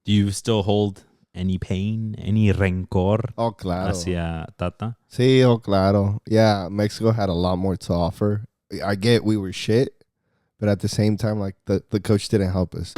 Do you still hold any pain, any rencor Oh, claro. hacia Tata? Sí, oh, claro. Yeah, Mexico had a lot more to offer. I get we were shit, but at the same time, like, the coach didn't help us.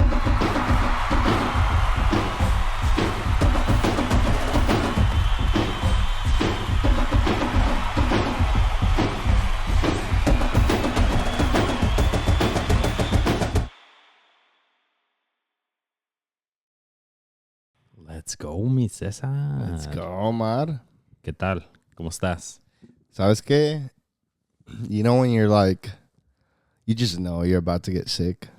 Let's go, mi Cesar. Let's go, Omar. ¿Qué tal? ¿Cómo estás? ¿Sabes qué? You know when you're like, you just know you're about to get sick.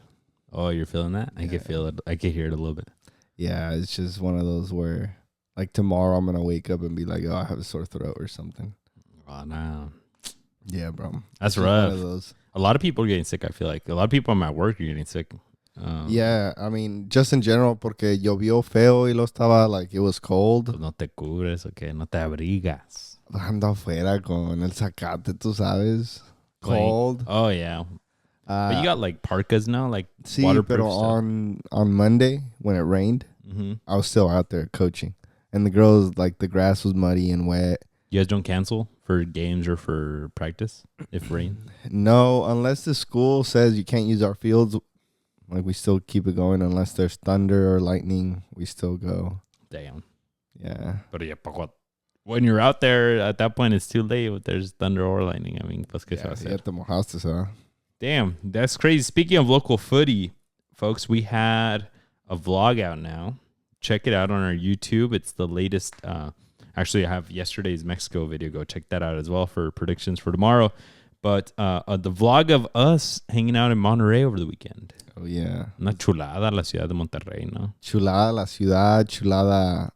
Oh, you're feeling that? I Yeah. can feel it. I can hear it a little bit. Yeah, it's just one of those where, like, tomorrow I'm gonna wake up and be like, oh, I have a sore throat or something. Oh, no. Yeah, bro. That's It's just rough. One of those. A lot of people are getting sick, I feel like. A lot of people at my work are getting sick. Yeah, I mean, just in general, porque llovió feo y lo estaba, like, it was cold. Pues no te cubres, okay? No te abrigas. Ando afuera con el zacate, tú sabes. Playing. Cold. Oh, yeah. But you got, like, parkas now? Like, Sí, waterproof pero stuff? on Monday, when it rained, Mm-hmm. I was still out there coaching. And the girls, like, the grass was muddy and wet. You guys don't cancel for games or for practice if rain? No, unless the school says you can't use our fields, like, we still keep it going. Unless there's thunder or lightning, we still go. Damn. Yeah. But yeah, when you're out there, at that point, it's too late if there's thunder or lightning. I mean, pues que se va a hacer? Ya te mojaste, huh? Damn, that's crazy. Speaking of local footy, folks, we had a vlog out now. Check it out on our YouTube. It's the latest. Actually, I have yesterday's Mexico video. Go check that out as well for predictions for tomorrow. But the vlog of us hanging out in Monterrey over the weekend. Oh, yeah. Una chulada la ciudad de Monterrey, ¿no? Chulada, la ciudad, chulada,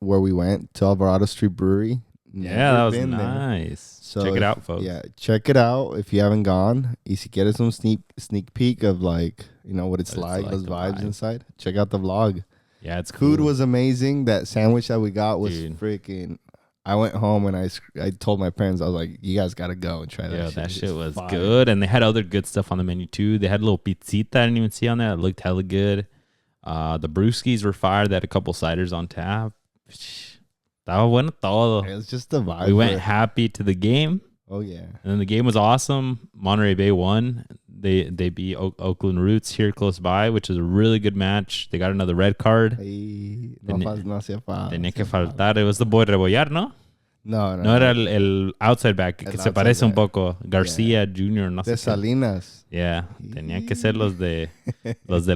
where we went to Alvarado Street Brewery. Yeah, that was Never been there. nice. So Check it out, folks. Yeah, check it out if you haven't gone. Y si quieres un sneak peek of, like, you know, what it's like, those the vibes vibe. inside, check out the vlog. Yeah, it's cool. Food was amazing. That sandwich that we got was freaking. I went home and I told my parents, I was like, you guys got to go and try that shit. That shit It's was fire. good. And they had other good stuff on the menu, too. They had a little pizzita I didn't even see on there. It looked hella good. The brewskis were fire. They had a couple ciders on tap. Estaba bueno todo. It was just the vibe. We went happy to the game. Oh, yeah. And then the game was awesome. Monterey Bay won. They beat Oakland Roots here close by, which is a really good match. They got another red card. Ay, Ten- no hacía falta. Tenía que faltar. It was the boy Rebollar, ¿no? No. No era el outside back, que El se outside parece un back. poco. García Jr., no sé De qué. Salinas. Yeah, tenía que ser los de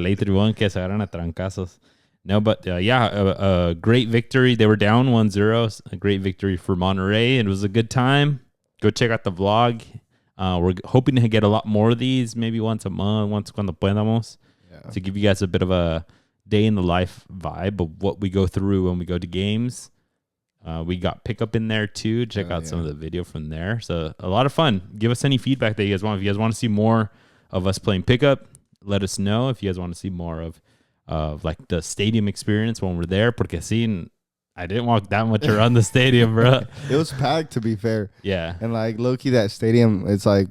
ley tribune que se agarran a trancazos. No, but a great victory. They were down 1-0. A great victory for Monterrey. It was a good time. Go check out the vlog. We're hoping to get a lot more of these, maybe once a month, once cuando podamos, to give you guys a bit of a day in the life vibe of what we go through when we go to games. We got pickup in there too. Check out some of the video from there. So a lot of fun. Give us any feedback that you guys want. If you guys want to see more of us playing pickup, let us know. If you guys want to see more of like the stadium experience when we're there, porque sí, I didn't walk that much around the stadium, bro. It was packed, to be fair. Yeah. And, like, low-key, that stadium, it's like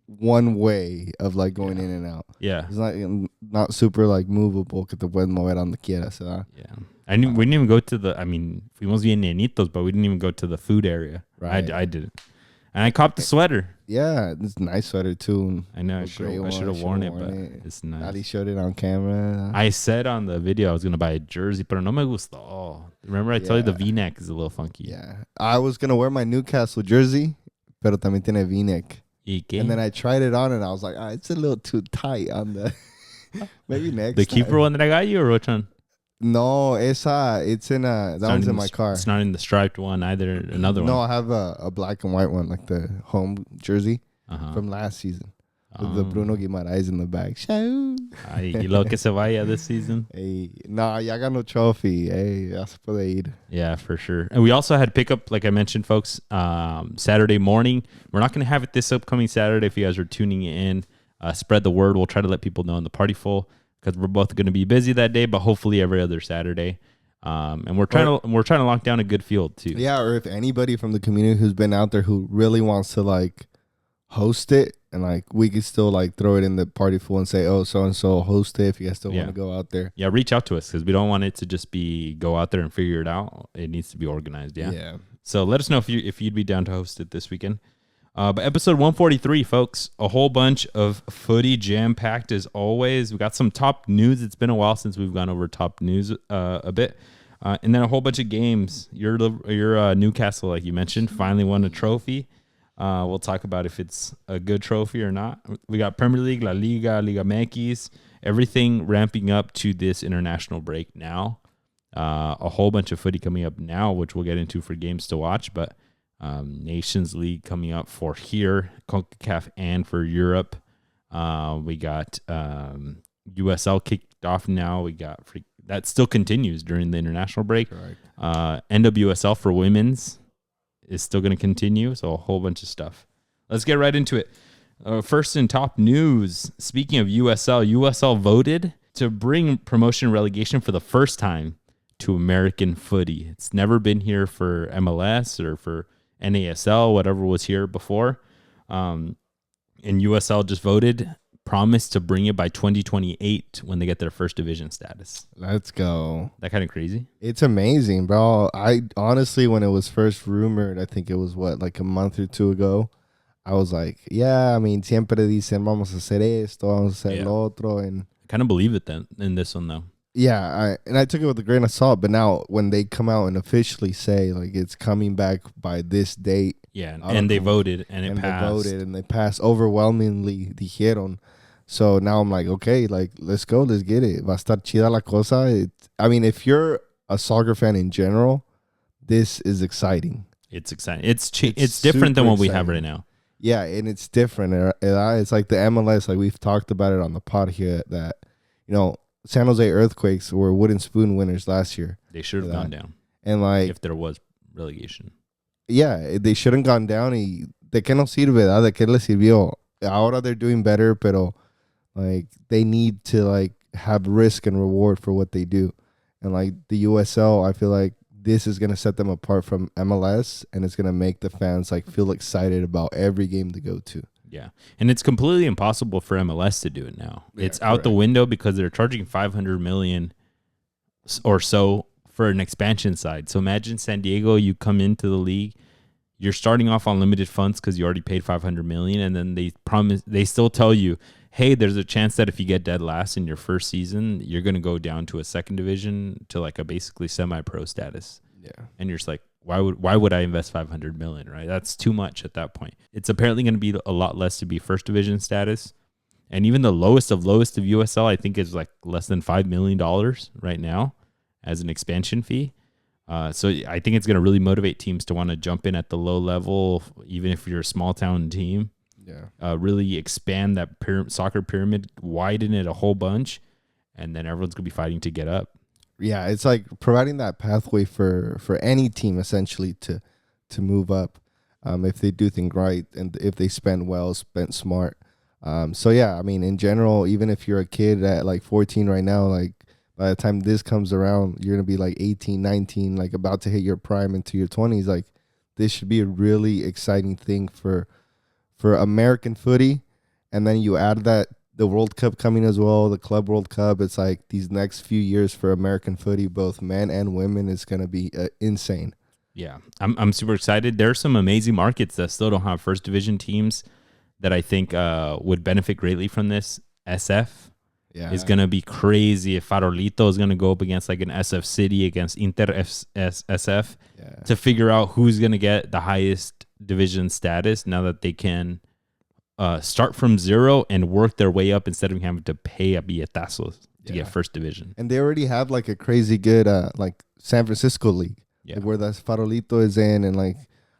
one way of, like, going in and out. Yeah. It's not super, like, movable, que te puedes mover donde quieras, ¿verdad? Yeah. We didn't even go to fuimos bien nenitos, but we didn't even go to the food area. Right. I didn't. And I copped the sweater. Yeah, it's a nice sweater, too. I know. I A should gray one, have worn it, but it. it's nice. Ali showed it on camera. I said on the video I was going to buy a jersey, pero no me gustó. Remember I told you the V-neck is a little funky. Yeah. I was going to wear my Newcastle jersey, pero también tiene V-neck. ¿Y qué? And then I tried it on and I was like, it's a little too tight on the... Maybe next The time. keeper one that I got you or which one? No, it's in that one's in my car. It's not in the striped one either. Another No, one. I have a black and white one, like the home jersey Uh-huh. from last season. With the Bruno Guimaraes in the back. Shoo. Ay, y lo que se vaya this season. Hey, nah, ya ganó trophy. Hey, ya se puede ir. Yeah, for sure. And we also had pickup, like I mentioned, folks, Saturday morning. We're not going to have it this upcoming Saturday if you guys are tuning in. Spread the word. We'll try to let people know in the party full because we're both going to be busy that day, but hopefully every other Saturday. And we're trying to lock down a good field too. Yeah, or if anybody from the community who's been out there who really wants to, like, host it, and like we could still like throw it in the party pool and say, oh, so and so host it if you guys still want to go out there. Yeah, reach out to us because we don't want it to just be go out there and figure it out. It needs to be organized. Yeah. So let us know if you'd be down to host it this weekend. But episode 143, folks, a whole bunch of footy jam-packed as always. We got some top news. It's been a while since we've gone over top news a bit. And then a whole bunch of games. Your Newcastle, like you mentioned, finally won a trophy. We'll talk about if it's a good trophy or not. We got Premier League, La Liga, Liga MX, everything ramping up to this international break now. A whole bunch of footy coming up now, which we'll get into for games to watch, but Nations League coming up for here, CONCACAF, and for Europe. We got USL kicked off now. We got that still continues during the international break. NWSL for women's is still going to continue, so a whole bunch of stuff. Let's get right into it. First in top news, speaking of USL voted to bring promotion and relegation for the first time to American footy. It's never been here for MLS or for NASL, whatever was here before. And USL just voted, promised to bring it by 2028 when they get their first division status. Let's go. That kind of crazy? It's amazing, bro. I honestly, when it was first rumored, I think it was like a month or two ago, I was like, yeah, I mean, siempre dicen, vamos a hacer esto, vamos a hacer lo otro. And I kind of believe it then in this one, though. Yeah, I took it with a grain of salt, but now when they come out and officially say like it's coming back by this date, and they voted and it passed. They passed overwhelmingly, dijeron. So now I'm like, okay, like let's go, let's get it. Va a estar chida la cosa. I mean, if you're a soccer fan in general, this is exciting. It's exciting. It's different than what we have right now. Yeah, and it's different. It's like the MLS, like we've talked about it on the pod here, that San Jose Earthquakes were wooden spoon winners last year. They should have gone down. And like, if there was relegation. Yeah, they shouldn't gone down. ¿De qué nos sirve? ¿De qué les sirvió? Ahora they're doing better, pero like they need to like have risk and reward for what they do. And like the USL, I feel like this is going to set them apart from MLS, and it's going to make the fans like feel excited about every game to go to. Yeah, and it's completely impossible for MLS to do it now. Yeah, it's out the window because they're charging $500 million or so for an expansion side. So imagine San Diego, you come into the league, you're starting off on limited funds because you already paid $500 million, and then they still tell you, hey, there's a chance that if you get dead last in your first season, you're going to go down to a second division to like a basically semi-pro status. Yeah, and you're just like, why would I invest $500 million, right? That's too much at that point. It's apparently going to be a lot less to be first division status. And even the lowest of USL, I think, is like less than $5 million right now as an expansion fee. So I think it's going to really motivate teams to want to jump in at the low level, even if you're a small town team. Yeah. Really expand that soccer pyramid, widen it a whole bunch, and then everyone's going to be fighting to get up. Yeah, it's like providing that pathway for any team essentially to move up if they do things right and if they spend well, spend smart. So yeah, I mean, in general, even if you're a kid at like 14 right now, like by the time this comes around, you're going to be like 18, 19, like about to hit your prime into your 20s. Like this should be a really exciting thing for American footy. And then you add that the World Cup coming as well, the Club World Cup. It's like these next few years for American footy, both men and women, is going to be insane. Yeah, I'm super excited. There are some amazing markets that still don't have first division teams that I think would benefit greatly from this. SF is going to be crazy. If Farolito is going to go up against like an SF City, against Inter SF, to figure out who's going to get the highest division status now that they can start from zero and work their way up instead of having to pay a billetazos to get first division. And they already have like a crazy good like San Francisco league, like where that Farolito is in, and like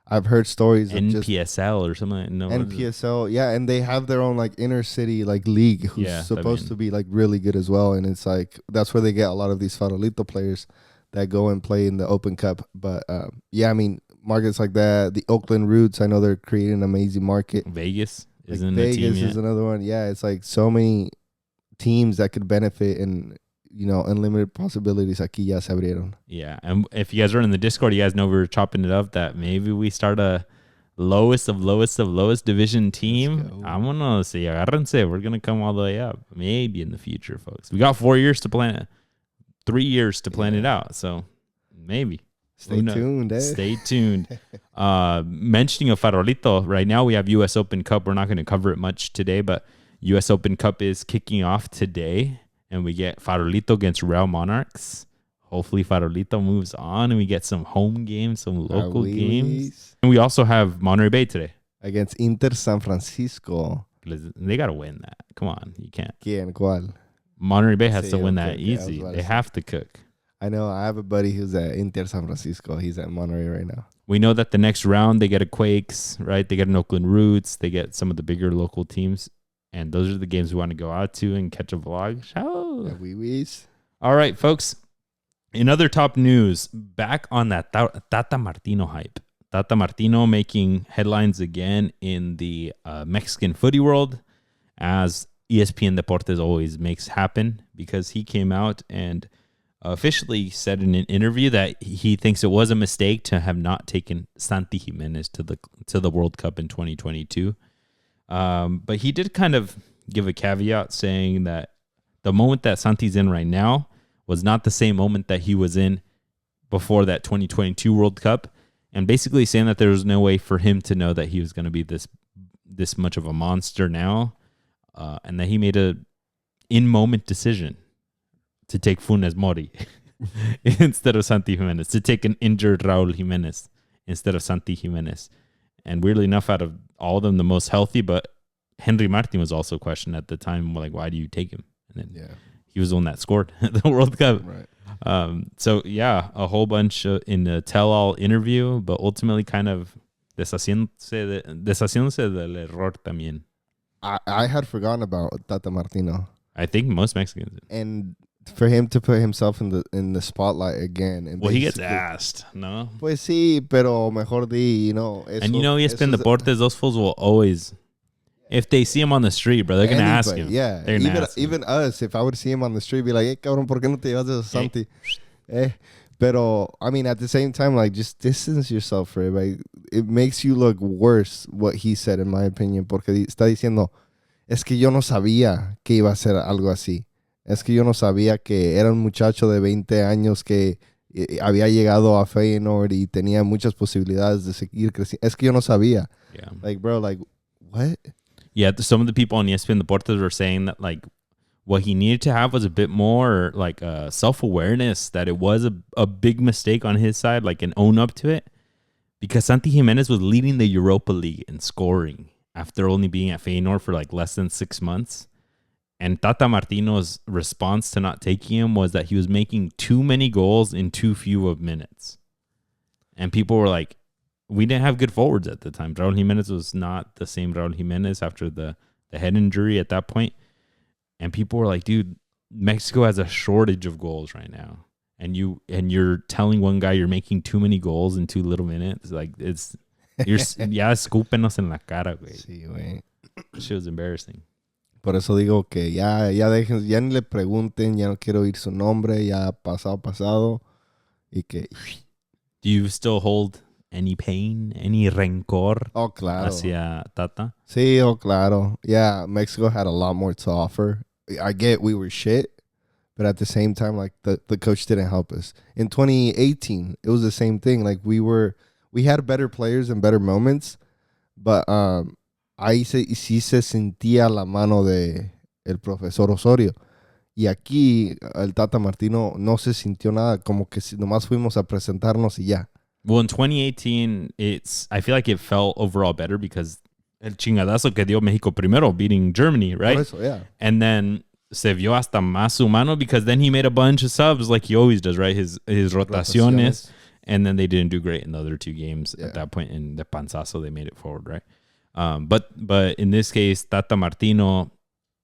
I've heard stories of NPSL or something. NPSL, yeah, and they have their own like inner city like league who's supposed to be like really good as well, and it's like that's where they get a lot of these Farolito players that go and play in the Open Cup. But I mean, markets like that, the Oakland Roots, I know they're creating an amazing market. Vegas. Vegas is another one. Yeah, it's like so many teams that could benefit, and unlimited possibilities. Aquí ya se abrieron. Yeah, and if you guys are in the Discord, you guys know we were chopping it up that maybe we start a lowest of lowest division team. go. I'm gonna say, agárrense. We're gonna come all the way up. Maybe in the future, folks. We got 4 years to plan it. 3 years to plan it out. So maybe. Stay tuned. Stay tuned. Mentioning a Farolito, right now we have U.S. Open Cup. We're not going to cover it much today, but U.S. Open Cup is kicking off today, and we get Farolito against Real Monarchs. Hopefully Farolito moves on, and we get some home games, some local games. And we also have Monterrey Bay today. Against Inter San Francisco. They got to win that. Come on. You can't. ¿Quién? ¿Cuál? Monterrey Bay has to win that easy. They have to cook. I know. I have a buddy who's at Inter San Francisco. He's at Monterrey right now. We know that the next round, they get a Quakes, right? They get an Oakland Roots. They get some of the bigger local teams. And those are the games we want to go out to and catch a vlog. Ciao. All right, folks. In other top news, back on that Tata Martino hype. Tata Martino making headlines again in the Mexican footy world, as ESPN Deportes always makes happen, because he came out and officially said in an interview that he thinks it was a mistake to have not taken Santi Jimenez to the World Cup in 2022. But he did kind of give a caveat saying that the moment that Santi's in right now was not the same moment that he was in before that 2022 World Cup, and basically saying that there was no way for him to know that he was going to be this much of a monster now, and that he made a in-moment decision to take Funes Mori instead of Santi Jimenez, to take an injured Raul Jimenez instead of Santi Jimenez. And weirdly enough, out of all of them, the most healthy, but Henry Martin was also questioned at the time, like, why do you take him? And then he was the one that scored the World Cup. Right. So, yeah, a whole bunch in a tell-all interview, but ultimately kind of deshaciéndose del error también. I had forgotten about Tata Martino. I think most Mexicans did. And for him to put himself in the spotlight again. And well, he gets asked, no? Pues sí, pero mejor di, eso, and ESPN Deportes, those fools will always, if they see him on the street, bro, they're going to ask him. Yeah, even us, if I would see him on the street, be like, hey, cabrón, ¿por qué no te llevas a Santi? Pero, I mean, at the same time, like, just distance yourself from it. Like, it makes you look worse, what he said, in my opinion, porque está diciendo, es que yo no sabía que iba a ser algo así. Es que yo no sabía que era un muchacho de 20 años que había llegado a Feyenoord y tenía muchas posibilidades de seguir creciendo. Es que yo no sabía. Yeah. Like, bro, like, what? Yeah, some of the people on ESPN Deportes were saying that, like, what he needed to have was a bit more, like, self-awareness, that it was a big mistake on his side, like, and own up to it. Because Santi Jimenez was leading the Europa League in scoring after only being at Feyenoord for, like, less than 6 months. And Tata Martino's response to not taking him was that he was making too many goals in too few of minutes. And people were like, we didn't have good forwards at the time. Raul Jimenez was not the same Raul Jimenez after the head injury at that point. And people were like, dude, Mexico has a shortage of goals right now. And you're telling one guy you're making too many goals in too little minutes. Like, you're ya escúpenos en la cara, güey. Sí, güey. Shit was embarrassing. Por eso digo que ya dejen, ya ni le pregunten, ya no quiero oír su nombre, ya pasado, y que... Do you still hold any pain, any rencor claro. hacia Tata? Sí, claro. Yeah, Mexico had a lot more to offer. I get we were shit, but at the same time, like, the coach didn't help us. In 2018, it was the same thing. Like, we had better players and better moments, but ahí sí se sentía la mano de el profesor Osorio. Y aquí el Tata Martino no se sintió nada, como que nomás fuimos a presentarnos y ya. Well, in 2018, I feel like it felt overall better because el chingadazo que dio México primero, beating Germany, right? Por eso, yeah. And then se vio hasta más humano because then he made a bunch of subs like he always does, right? His rotaciones. And then they didn't do great in the other 2 games at that point. In the panzazo, they made it forward, right? But in this case, Tata Martino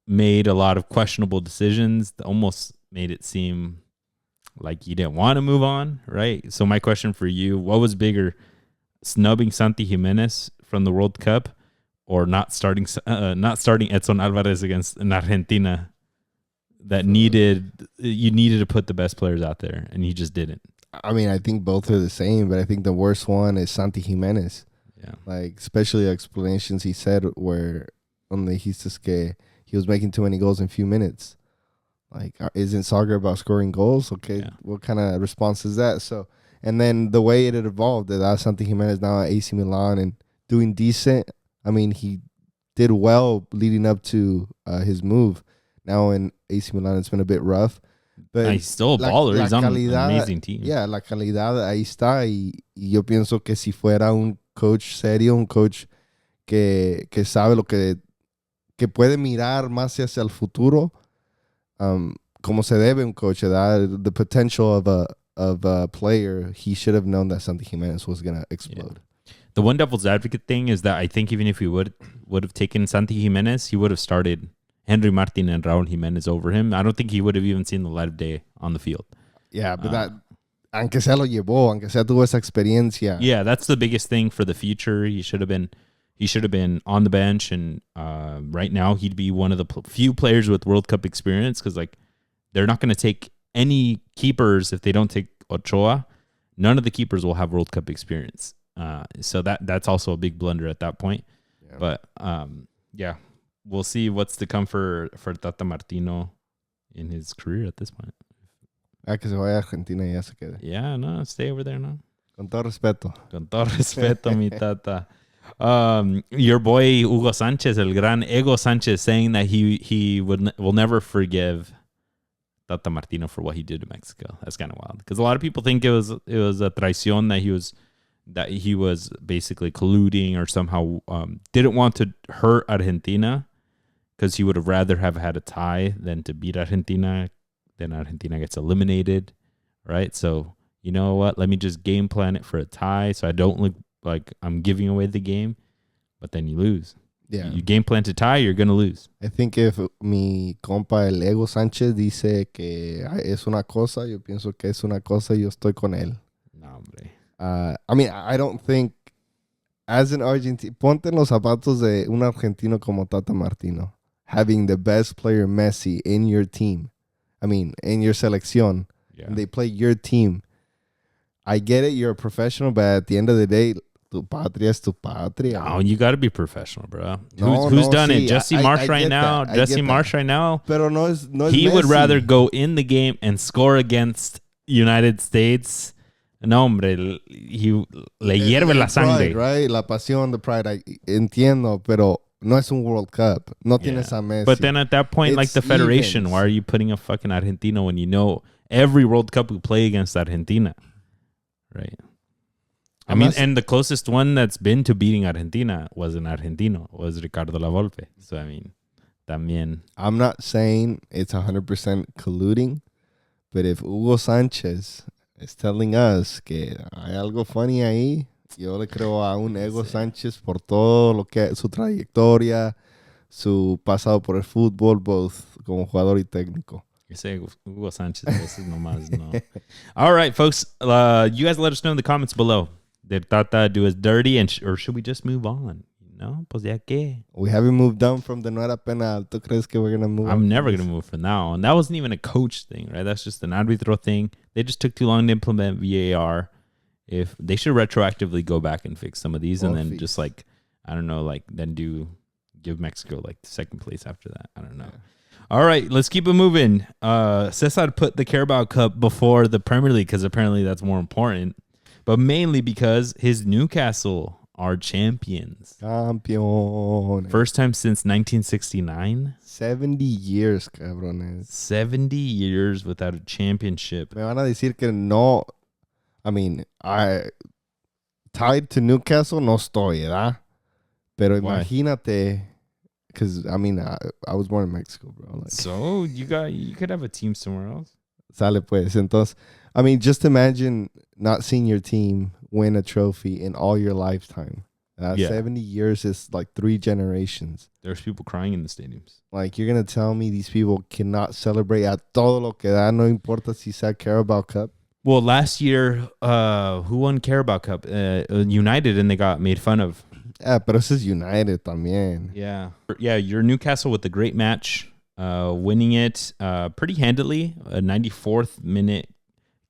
made a lot of questionable decisions that almost made it seem like he didn't want to move on, right? So my question for you, what was bigger, snubbing Santi Jimenez from the World Cup or not starting Edson Alvarez against an Argentina that you needed to put the best players out there and you just didn't? I mean, I think both are the same, but I think the worst one is Santi Jimenez. Yeah. Like, especially explanations he said where donde dijiste que he was making too many goals in few minutes. Like, isn't soccer about scoring goals? Okay, Yeah. what kind of response is that? So, and then the way it had evolved, that Santi Jimenez now at AC Milan and doing decent. I mean, he did well leading up to his move. Now in AC Milan, it's been a bit rough. But he's still a baller. He's on an amazing team. Yeah, la calidad ahí está. Y yo pienso que si fuera un coach serio, un coach que sabe lo que puede mirar más hacia el futuro, como se debe un coach, that the potential of a player, he should have known that Santi Jimenez was going to explode. Yeah. The one devil's advocate thing is that I think even if he would have taken Santi Jimenez, he would have started Henry Martin and Raul Jimenez over him. I don't think he would have even seen the light of day on the field. Yeah, but aunque sea lo llevó, aunque sea tuvo esa experiencia. Yeah, that's the biggest thing for the future. He should have been on the bench, and right now he'd be one of the few players with World Cup experience, because like they're not going to take any keepers if they don't take Ochoa. None of the keepers will have World Cup experience. So that's also a big blunder at that point. Yeah. But yeah, we'll see what's to come for Tata Martino in his career at this point. Que se vaya a Argentina y ya se quede. Yeah, no, stay over there, no. Con todo respeto. Con todo respeto, mi Tata. Your boy Hugo Sanchez, el gran Ego Sanchez, saying that he will never forgive Tata Martino for what he did to Mexico. That's kind of wild, because a lot of people think it was a traición, that he was basically colluding or somehow didn't want to hurt Argentina, because he would have rather have had a tie than to beat Argentina. Then Argentina gets eliminated, right? So you know what? Let me just game plan it for a tie, so I don't look like I'm giving away the game, but then you lose. Yeah. You game plan to tie, you're going to lose. I think if mi compa el Ego Sánchez dice que es una cosa, yo pienso que es una cosa y yo estoy con él. No, hombre. I mean, I don't think, as an Argentine, ponte en los zapatos de un argentino como Tata Martino, having the best player Messi in your team. I mean, in your selección. Yeah. And they play your team. I get it, you're a professional, but at the end of the day, tu patria es tu patria. No, you got to be professional, bro. Who's done it? Jesse Marsh right now. Jesse Marsh right now. Pero no es he Messi. Would rather go in the game and score against United States. No, hombre, le hierve la sangre. Pride, right? La pasión, the pride. I entiendo, pero no es un World Cup. No tienes a Messi. But then at that point, it's like the federation, evens. Why are you putting a fucking Argentina when you know every World Cup we play against Argentina? Right. I mean, and the closest one that's been to beating Argentina was an Argentino, was Ricardo Lavolpe. So, I mean, también. I'm not saying it's 100% colluding, but if Hugo Sánchez is telling us que hay algo funny ahí, yo le creo a un Ego Sánchez por todo lo que su trayectoria, su pasado por el fútbol, both como jugador y técnico. You say Hugo Sánchez, this is nomás, no. All right, folks. You guys let us know in the comments below. Did Tata do us dirty, or should we just move on? No, pues ya que. We haven't moved on from the no era penal. ¿Tú crees que we're going to move I'm never going to move from now on. That wasn't even a coach thing, right? That's just an arbitro thing. They just took too long to implement VAR. If they should retroactively go back and fix some of these, and then just like, I don't know, like then give Mexico like the second place after that. I don't know. Yeah. All right, let's keep it moving. Cesar put the Carabao Cup before the Premier League because apparently that's more important, but mainly because his Newcastle are champions. Campeón. First time since 1969. 70 years, cabrones. 70 years without a championship. Me van a decir que no. I mean, I tied to Newcastle no estoy, ¿verdad? Pero Why? Imagínate, because I mean, I was born in Mexico, bro. Like, so you could have a team somewhere else. Sale pues. Entonces, I mean, just imagine not seeing your team win a trophy in all your lifetime. 70 years is like 3 generations. There's people crying in the stadiums. Like, you're going to tell me these people cannot celebrate a todo lo que da, no importa si sea Carabao Cup? Well, last year, who won Carabao Cup? United, and they got made fun of. Yeah, pero this is United también. Yeah. Yeah, you're Newcastle with a great match, winning it pretty handily. A 94th minute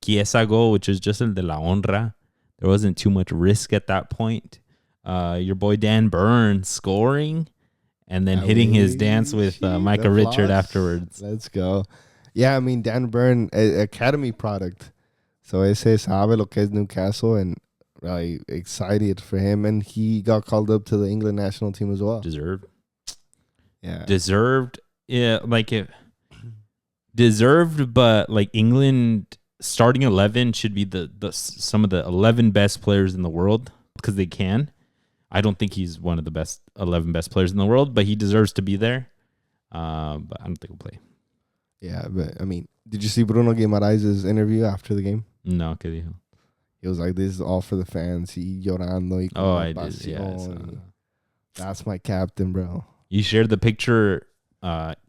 Chiesa goal, which is just el de la honra. There wasn't too much risk at that point. Your boy Dan Burn scoring and then hitting his dance with Micah Richard afterwards. Let's go. Yeah, I mean, Dan Burn, academy product. So ese sabe lo que es Newcastle, and excited for him. And he got called up to the England national team as well. Deserved. Yeah. Deserved. Yeah, like it deserved, but like England starting 11 should be the some of the 11 best players in the world because they can. I don't think he's one of the best 11 best players in the world, but he deserves to be there. But I don't think he'll play. Yeah, but I mean, did you see Bruno Guimaraes' interview after the game? No, ¿qué dijo? He was like, "This is all for the fans." He llorando. Y Oh, I did. Yeah, that's my captain, bro. You shared the picture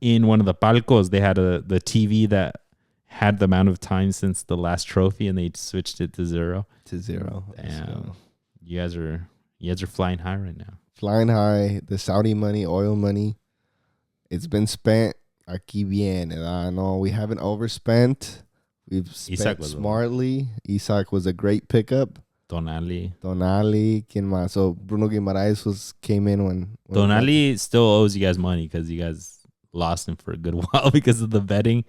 in one of the palcos. They had the TV that had the amount of time since the last trophy, and they switched it to 0. Damn, you guys are flying high right now. Flying high. The Saudi money, oil money, it's been spent. Aquí viene. No, we haven't overspent. We've spent smartly. Isak was a great pickup. Tonali. ¿Quién más? So Bruno Guimaraes came in when Tonali still owes you guys money because you guys lost him for a good while because of the betting.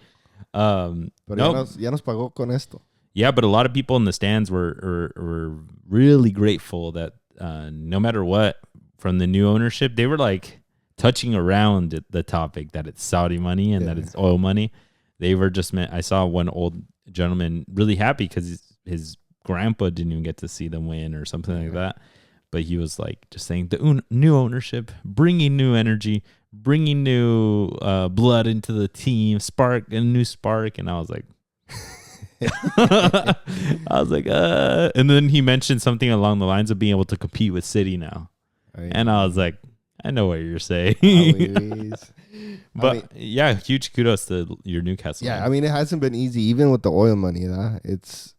Pero ya nos pagó con esto. Yeah, but a lot of people in the stands were really grateful that no matter what, from the new ownership, they were like touching around the topic that it's Saudi money and that it's oil money. They were just I saw one old gentleman really happy because his grandpa didn't even get to see them win or something like that. But he was like just saying the new ownership, bringing new energy, bringing new blood into the team, a new spark. And I was like, and then he mentioned something along the lines of being able to compete with City now. And I was like, I know what you're saying. But yeah, huge kudos to your Newcastle. Yeah, I mean, it hasn't been easy, even with the oil money.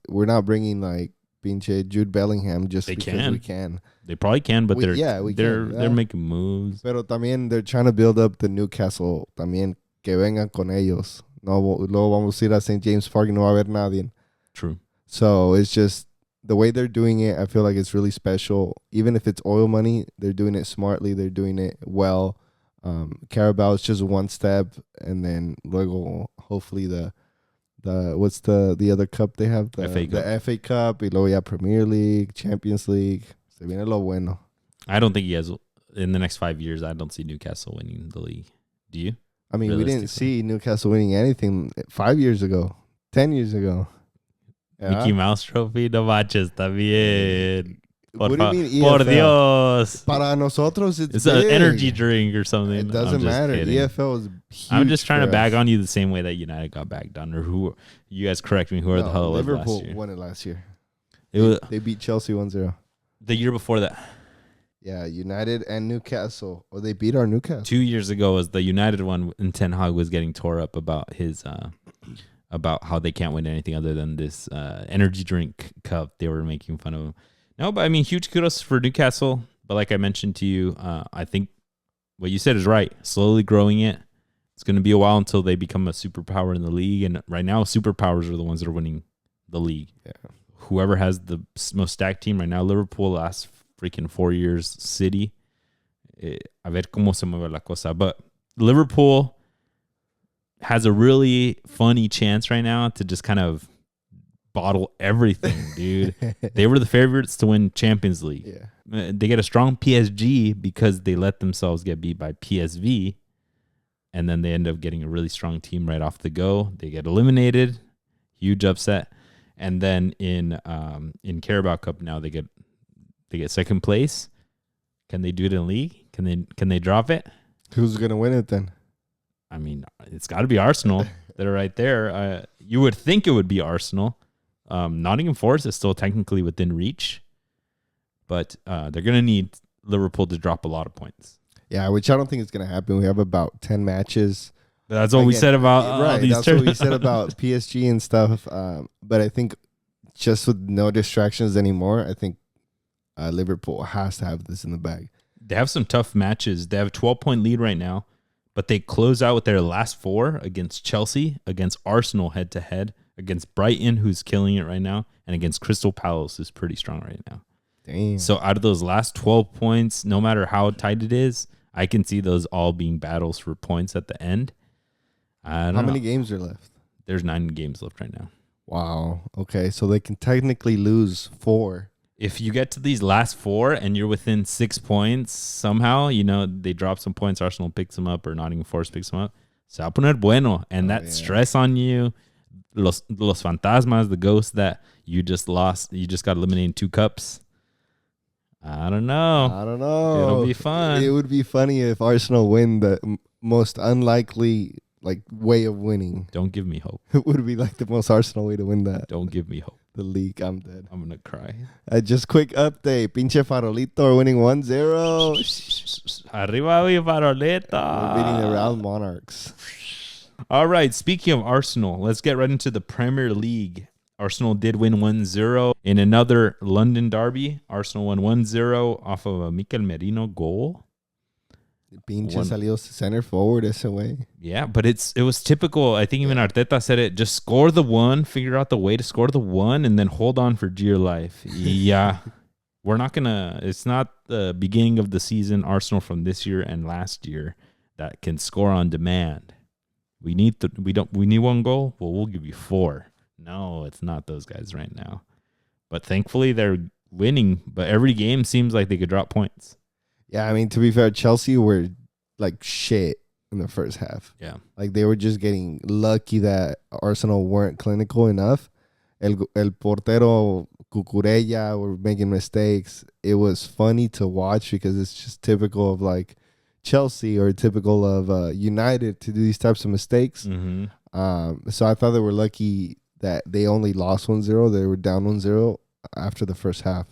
We're not bringing like pinche Jude Bellingham just because we can. They probably can, but they're making moves. Pero también they're trying to build up the Newcastle. También que vengan con ellos. No, luego vamos a ir a St. James Park y no va a haber nadie. True. So it's just the way they're doing it. I feel like it's really special. Even if it's oil money, they're doing it smartly. They're doing it well. Carabao is just one step, and then luego hopefully the what's the other cup they have, the FA Cup, y luego ya Premier League, Champions League. Se viene lo bueno. I don't think he has in the next 5 years. I don't see Newcastle winning the league. Do you? I mean, we didn't see Newcastle winning anything 5 years ago, 10 years ago. Yeah. Mickey Mouse Trophy, no manches, también. What do you mean EFL? Por Dios. Para nosotros, it's an energy drink or something. It doesn't matter. Kidding. EFL is huge. I'm just trying to bag on you the same way that United got bagged on. Or who? You guys correct me. Who are the hell was last year? Liverpool won it last year. They beat Chelsea 1-0. The year before that. Yeah, United and Newcastle. Or they beat our Newcastle. 2 years ago was the United one, and Ten Hag was getting tore up about his about how they can't win anything other than this energy drink cup. They were making fun of him. No, but I mean, huge kudos for Newcastle. But like I mentioned to you, I think what you said is right. Slowly growing it. It's going to be a while until they become a superpower in the league. And right now, superpowers are the ones that are winning the league. Yeah. Whoever has the most stacked team right now, Liverpool last freaking 4 years, City. A ver cómo se mueve la cosa. But Liverpool has a really funny chance right now to just kind of bottle everything, dude. They were the favorites to win Champions League. Yeah. They get a strong PSG because they let themselves get beat by PSV, and then they end up getting a really strong team right off the go. They get eliminated, huge upset, and then in Carabao Cup now they get second place. Can they do it in league? Can they drop it? Who's gonna win it then? I mean, it's got to be Arsenal that are right there. You would think it would be Arsenal. Nottingham Forest is still technically within reach, but they're going to need Liverpool to drop a lot lot points. Yeah, which I don't think is going to happen. We have about 10 matches. That's what we said about right. That's what we said about PSG and stuff. But I think just with no distractions anymore, I think Liverpool has to have this in the bag. They have some tough matches. They have a 12-point lead right now, but they close out with their last 4 against Chelsea, against Arsenal head-to-head, against Brighton, who's killing it right now, and against Crystal Palace, who's pretty strong right now. Damn. So out of those last 12 points, no matter how tight it is, I can see those all being battles for points at the end. I don't know. How many games are left? There's 9 games left right now. Wow. Okay, so they can technically lose 4. If you get to these last 4 and you're within 6 points, somehow, they drop some points, Arsenal picks them up, or Nottingham Forest picks them up. Se va a poner bueno. And that stress on you, los fantasmas, the ghosts that you just lost, you just got eliminated in 2 cups. I don't know. It'll be fun. It would be funny if Arsenal win the most unlikely way of winning. Don't give me hope. It would be like the most Arsenal way to win that. Don't give me hope. The league, I'm dead. I'm going to cry. Just quick update. Pinche Farolito are winning 1-0. Arriba mi Farolita. We're beating the Real Monarchs. All right. Speaking of Arsenal, let's get right into the Premier League. Arsenal did win 1-0 in another London derby. Arsenal won 1-0 off of a Mikel Merino goal. Pinche salió center forward ese way. Yeah, but it was typical. I think even Arteta said it. Just score the one, figure out the way to score the one, and then hold on for dear life. Yeah, we're not gonna. It's not the beginning of the season. Arsenal from this year and last year that can score on demand. We need one goal. Well, we'll give you 4. No, it's not those guys right now. But thankfully they're winning. But every game seems like they could drop points. Yeah, I mean, to be fair, Chelsea were like shit in the first half. Yeah. Like they were just getting lucky that Arsenal weren't clinical enough. El portero Cucurella were making mistakes. It was funny to watch because it's just typical of like Chelsea or typical of United to do these types of mistakes. Mm-hmm. So I thought they were lucky that they only lost 1-0. They were down 1-0 after the first half.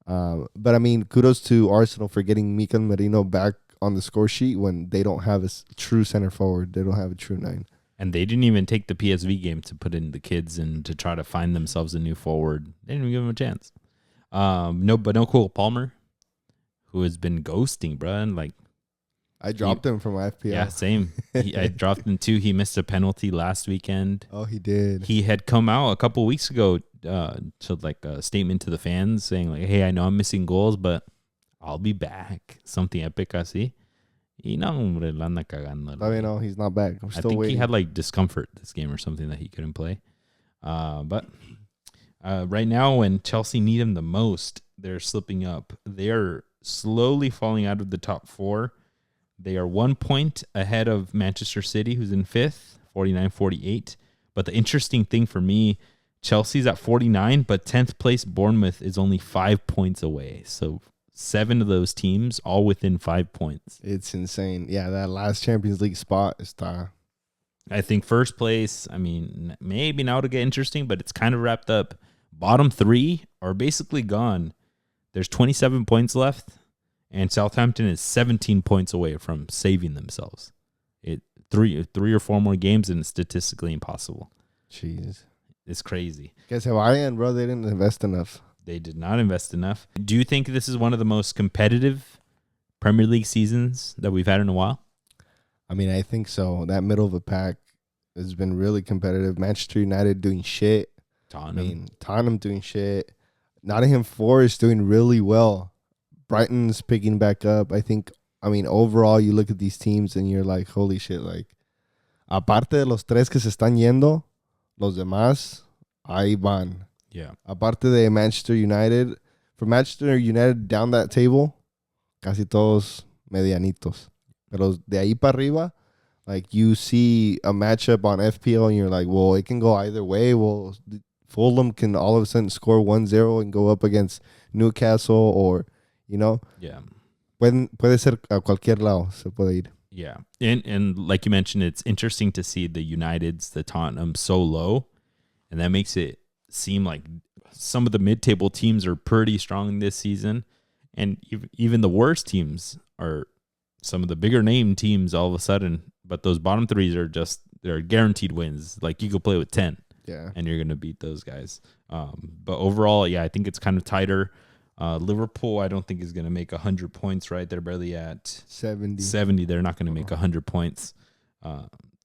But I mean, kudos to Arsenal for getting Mikel Merino back on the score sheet when they don't have a true center forward. They don't have a true 9. And they didn't even take the PSV game to put in the kids and to try to find themselves a new forward. They didn't even give them a chance. No Cole Palmer, who has been ghosting, bro. And I dropped him from my FPL. Yeah, same. I dropped him too. He missed a penalty last weekend. Oh, he did. He had come out a couple weeks ago to a statement to the fans saying hey, I know I'm missing goals, but I'll be back. Something epic así. Y no, hombre, la anda cagando. I mean, no, he's not back. I'm still waiting. He had discomfort this game or something that he couldn't play. But right now when Chelsea need him the most, they're slipping up. They're slowly falling out of the top 4. They are 1 point ahead of Manchester City, who's in 5th, 49-48. But the interesting thing for me, Chelsea's at 49, but 10th place Bournemouth is only 5 points away. So 7 of those teams all within 5 points. It's insane. Yeah, that last Champions League spot is I think first place, I mean, maybe now to get interesting, but it's kind of wrapped up. Bottom 3 are basically gone. There's 27 points left. And Southampton is 17 points away from saving themselves. Three or 4 more games, and it's statistically impossible. Jeez. It's crazy. Guess how I am, bro. They didn't invest enough. They did not invest enough. Do you think this is one of the most competitive Premier League seasons that we've had in a while? I mean, I think so. That middle of the pack has been really competitive. Manchester United doing shit. Tottenham doing shit. Nottingham Forest doing really well. Brighton's picking back up. I mean, overall, you look at these teams and you're like, holy shit. Aparte de los 3 que se están yendo, los demás, ahí van. Yeah. Aparte de Manchester United, for Manchester United down that table, casi todos medianitos. Pero de ahí para arriba, you see a matchup on FPL and you're like, well, it can go either way. Well, Fulham can all of a sudden score 1-0 and go up against Newcastle or... Yeah. Puede ser a cualquier lado, se puede ir. Yeah. And like you mentioned, it's interesting to see the Uniteds, the Tottenham so low. And that makes it seem like some of the mid-table teams are pretty strong this season. And even the worst teams are some of the bigger name teams all of a sudden. But those bottom 3s they're guaranteed wins. You could play with 10. Yeah. And you're going to beat those guys. But overall, yeah, I think it's kind of tighter. Liverpool, I don't think is going to make 100 points, right? They're barely at 70. They're not going to make 100 points.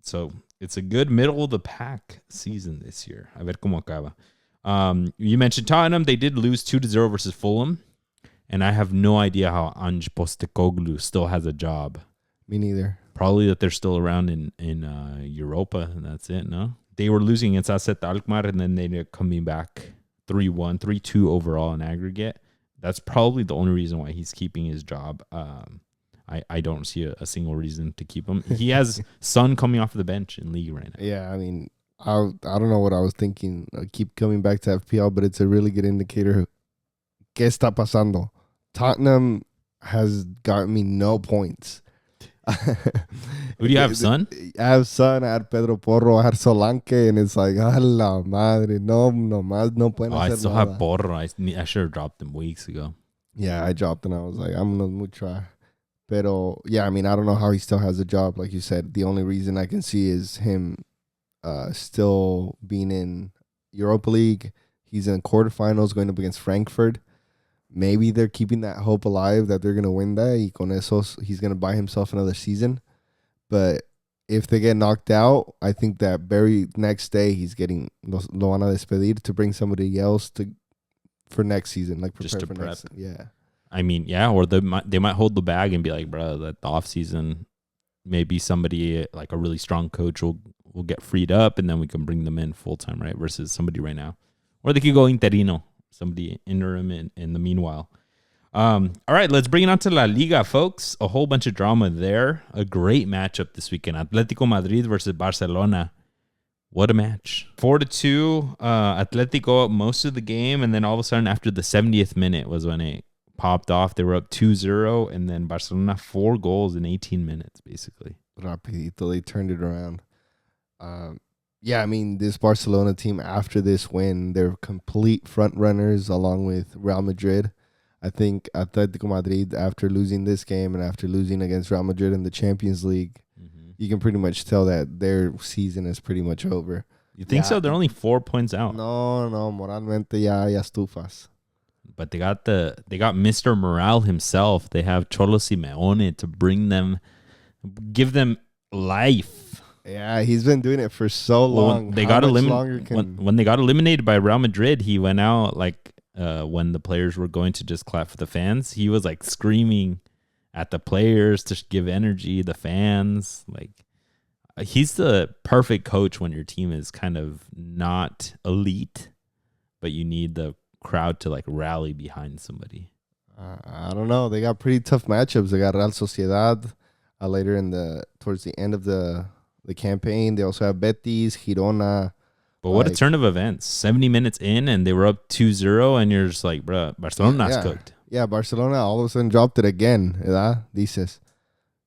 So it's a good middle of the pack season this year. A ver cómo acaba. You mentioned Tottenham. They did lose 2-0 versus Fulham. And I have no idea how Ange Postecoglou still has a job. Me neither. Probably that they're still around in Europa, and that's it, no? They were losing against Asset Alkmaar, and then they're coming back 3-1, 3-2 overall in aggregate. That's probably the only reason why he's keeping his job. I don't see a single reason to keep him. He has Son coming off the bench in league right now. Yeah, I mean, I don't know what I was thinking. I keep coming back to FPL, but it's a really good indicator. ¿Qué está pasando? Tottenham has gotten me no points. Who do you have, Son? I have Son, I had Pedro Porro, I had Solanke, and it's like, a la madre, no pueden hacer I still nada. have Porro. I should have dropped him weeks ago. Yeah, I dropped and I was like, I'm going to try. Pero, yeah, I mean, I don't know how he still has a job. Like you said, the only reason I can see is him still being in Europa League. He's in quarterfinals going up against Frankfurt. Maybe they're keeping that hope alive that they're going to win that. Y con eso, he's going to buy himself another season. But if they get knocked out, I think that very next day he's getting lo van a despedir to bring somebody else for next season, like prepare Just to for prep. next. Yeah. I mean, yeah, or they might hold the bag and be like, bro, that the off season, maybe somebody like a really strong coach will get freed up, and then we can bring them in full time, right? Versus somebody right now, or they could go interino, somebody interim in the meanwhile. All right, let's bring it on to La Liga, folks. A whole bunch of drama there. A great matchup this weekend: Atletico Madrid versus Barcelona. What a match. 4-2. Atletico most of the game, and then all of a sudden after the 70th minute was when it popped off. They were up 2-0, and then Barcelona 4 goals in 18 minutes, basically. Rapidito, they turned it around. Yeah, I mean, this Barcelona team, after this win, they're complete front runners along with Real Madrid. I think Atletico Madrid, after losing this game and after losing against Real Madrid in the Champions League, you can pretty much tell that their season is pretty much over. You think so? They're only 4 points out. No, moralmente ya estufas. But they got Mr. Morale himself. They have Cholo Simeone to give them life. Yeah, he's been doing it for so long. When they got eliminated by Real Madrid, he went out like when the players were going to just clap for the fans. He was like screaming at the players to give energy, the fans. Like, he's the perfect coach when your team is kind of not elite, but you need the crowd to like rally behind somebody. I don't know. They got pretty tough matchups. They got Real Sociedad later towards the end of the campaign. They also have Betis, Girona. But what a turn of events. 70 minutes in and they were up 2-0 and you're just like, bro, Barcelona's cooked. Yeah, Barcelona all of a sudden dropped it again, ¿verdad? Dices.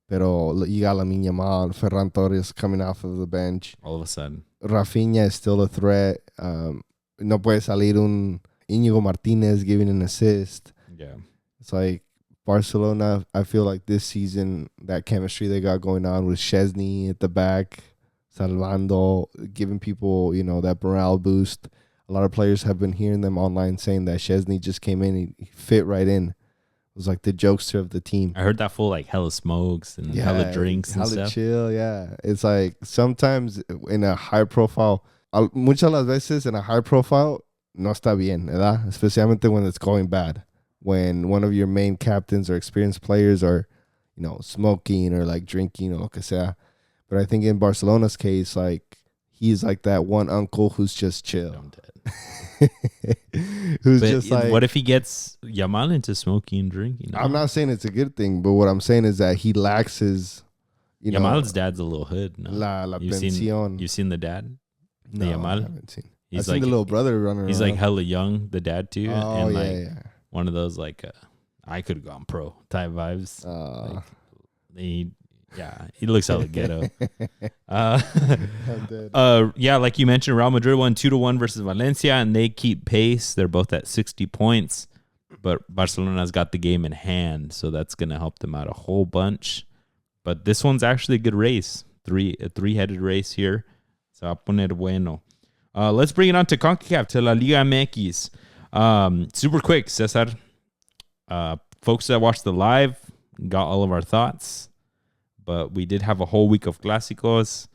Pero you got Lamine Yamal, Ferran Torres coming off of the bench. All of a sudden. Rafinha is still a threat. No puede salir un Íñigo Martínez giving an assist. Yeah. It's like Barcelona, I feel like this season, that chemistry they got going on with Szczesny at the back, Salvando, giving people, that morale boost. A lot of players have been hearing them online saying that Szczesny just came in, he fit right in. It was like the jokester of the team. I heard that full like hella smokes and hella drinks and hella stuff. Chill, yeah. It's like sometimes in a high profile, muchas las veces in a high profile, no está bien, ¿verdad? Especialmente when it's going bad. When one of your main captains or experienced players are, smoking or like drinking or lo que sea. But I think in Barcelona's case, like, he's like that one uncle who's just chill. What if he gets Yamal into smoking and drinking? I'm not saying it's a good thing, but what I'm saying is that he lacks his, Yamal's dad's a little hood. No? La pensión. You've seen the dad? No, Yamal? I haven't seen. He's I've seen the little brother running around. He's like hella young, the dad too. Oh, and yeah. One of those like, I could have gone pro type vibes. He looks hella ghetto. Yeah, like you mentioned, Real Madrid won 2-1 versus Valencia, and they keep pace. They're both at 60 points, but Barcelona's got the game in hand, so that's going to help them out a whole bunch. But this one's actually a good race, a three-headed race here. So a poner bueno. Let's bring it on to CONCACAF, to La Liga MX. Super quick, Cesar. Folks that watched the live got all of our thoughts. But we did have a whole week of clásicos.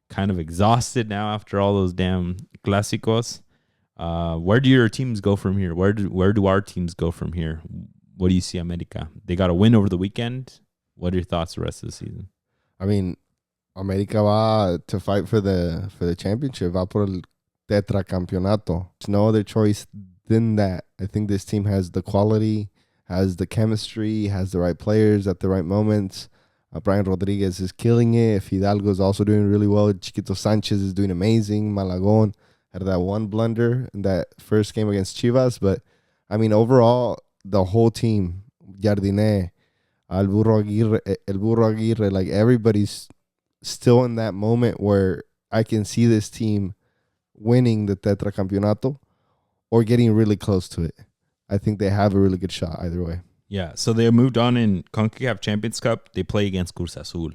Kind of exhausted now after all those damn clásicos. Where do your teams go from here? Where do our teams go from here? What do you see America? They got a win over the weekend. What are your thoughts the rest of the season? I mean, América va to fight for the championship. Va por el tetra campeonato. There's no other choice than that. I think this team has the quality, has the chemistry, has the right players at the right moments. Brian Rodriguez is killing it. Fidalgo is also doing really well. Chiquito Sanchez is doing amazing. Malagón had that one blunder in that first game against Chivas. But, I mean, overall, the whole team, Jardine, El Burro Aguirre, like everybody's still in that moment where I can see this team winning the Tetra Campeonato or getting really close to it. I think they have a really good shot either way. Yeah, so they moved on in CONCACAF Champions Cup. They play against Cruz Azul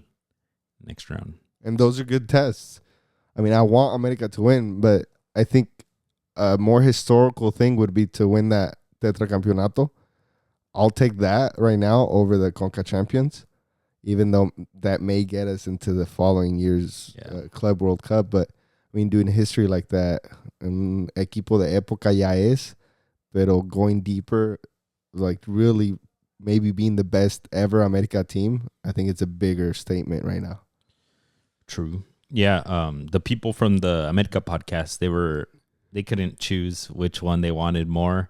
next round. And those are good tests. I mean, I want America to win, but I think a more historical thing would be to win that Tetra Campeonato. I'll take that right now over the CONCACAF Champions, even though that may get us into the following year's Club World Cup. But, I mean, doing history like that, equipo de época ya es, pero going deeper, like really maybe being the best ever America team, I think it's a bigger statement right now. True. Yeah, the people from the America podcast, they couldn't choose which one they wanted more.